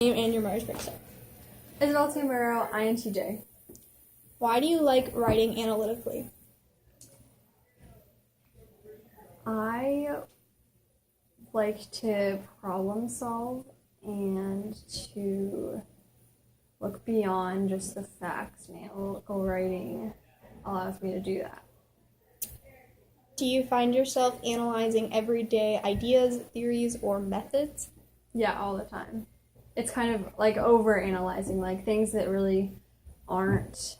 Name and your Myers-Briggs type. Isabelle INTJ. Why do you like writing analytically? I like to problem solve and to look beyond just the facts, and analytical writing allows me to do that. Do you find yourself analyzing everyday ideas, theories, or methods? Yeah, all the time. It's kind of like over analyzing, like things that really aren't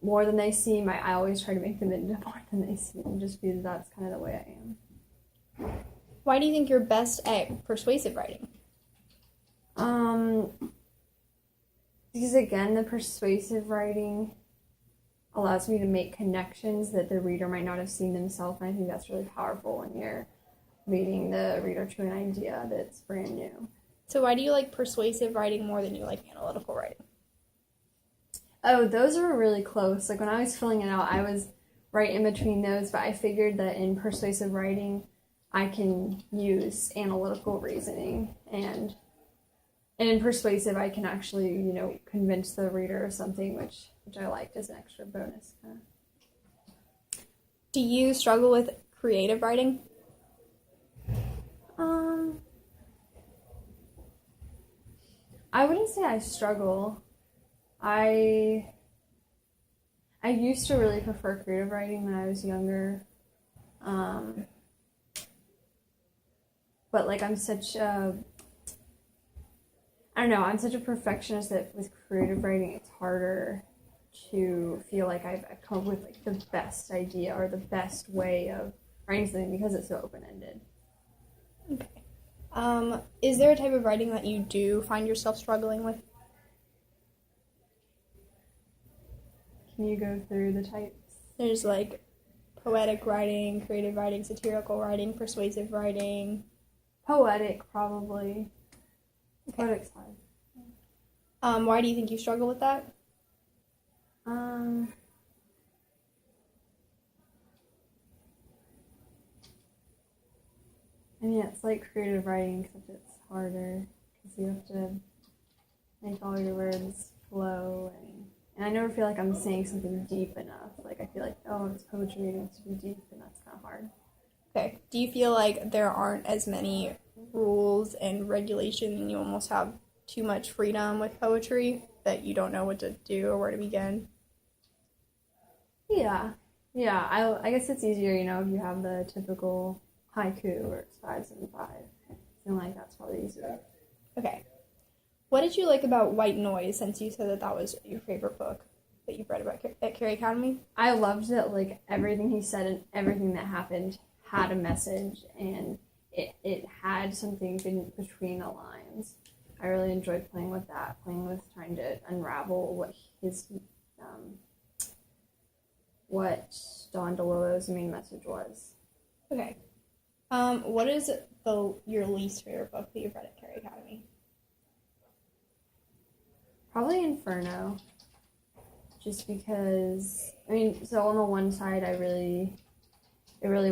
more than they seem. I always try to make them into more than they seem, just because that's kind of the way I am. Why do you think you're best at persuasive writing? Because again, the persuasive writing allows me to make connections that the reader might not have seen themselves, and I think that's really powerful when you're leading the reader to an idea that's brand new. So why do you like persuasive writing more than you like analytical writing? Oh, those are really close. Like when I was filling it out, I was right in between those, but I figured that in persuasive writing, I can use analytical reasoning, and in persuasive, I can actually, convince the reader of something, which I liked as an extra bonus. Do you struggle with creative writing? I wouldn't say I struggle. I used to really prefer creative writing when I was younger. But like I'm such a perfectionist that with creative writing it's harder to feel like I've come up with like the best idea or the best way of writing something because it's so open-ended. Okay. Is there a type of writing that you do find yourself struggling with? Can you go through the types? There's like poetic writing, creative writing, satirical writing, persuasive writing. Poetic, probably. Okay. Poetic's hard. Why do you think you struggle with that? I mean, it's like creative writing, except it's harder because you have to make all your words flow, and I never feel like I'm saying something deep enough. Like I feel like, oh, it's poetry, it needs to be deep, and that's kind of hard. Okay. Do you feel like there aren't as many rules and regulations and you almost have too much freedom with poetry that you don't know what to do or where to begin? Yeah. I guess it's easier, if you have the typical haiku where it's 575. Something like that's probably easier. Okay. What did you like about White Noise, since you said that was your favorite book that you've read about at Carey Academy? I loved that, like, everything he said and everything that happened had a message, and it had something between the lines. I really enjoyed playing with that, trying to unravel what Don DeLillo's main message was. Okay. What is your least favorite book that you've read at Carey Academy? Probably Inferno. Just because, so on the one side, it really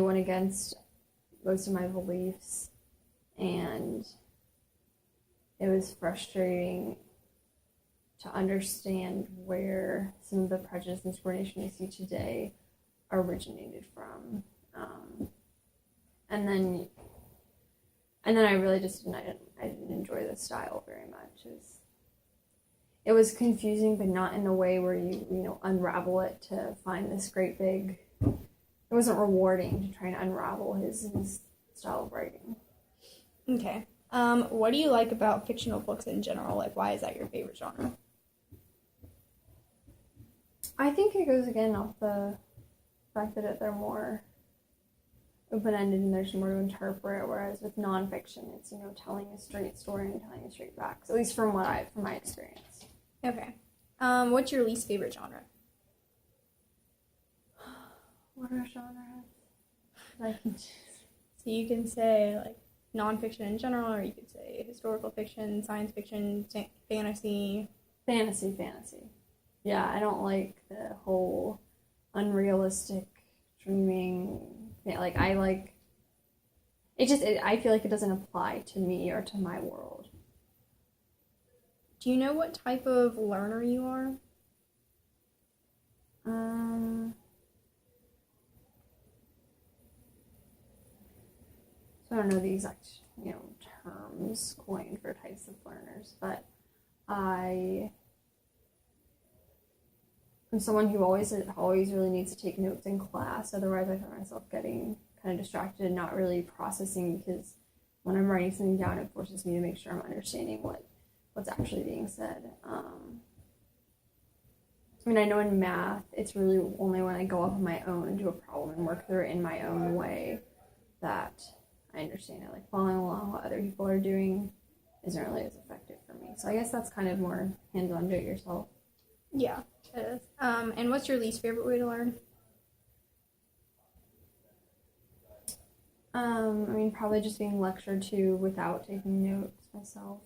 went against most of my beliefs, and it was frustrating to understand where some of the prejudice and discrimination we see today originated from. And then I really just didn't enjoy the style very much. It was confusing, but not in a way where you unravel it to find this great big. It wasn't rewarding to try and unravel his style of writing. Okay. What do you like about fictional books in general? Like, why is that your favorite genre? I think it goes again off the fact that they're more open-ended and there's more to interpret, whereas with nonfiction, it's telling a straight story and telling a straight facts. At least from my experience. Okay. What's your least favorite genre? What are genres? So you can say like nonfiction in general, or you could say historical fiction, science fiction, fantasy. Fantasy. Yeah, I don't like the whole unrealistic dreaming. Like I like I feel like it doesn't apply to me or to my world. Do you know what type of learner you are? So I don't know the exact, terms coined for types of learners, but I am someone who always really needs to take notes in class. Otherwise, I find myself getting kind of distracted and not really processing, because when I'm writing something down, it forces me to make sure I'm understanding what's actually being said. I know in math, it's really only when I go off on my own and do a problem and work through it in my own way that I understand it. Like, following along what other people are doing isn't really as effective for me. So I guess that's kind of more hands-on, do it yourself. Yeah, it is. And what's your least favorite way to learn? Probably just being lectured to without taking notes myself.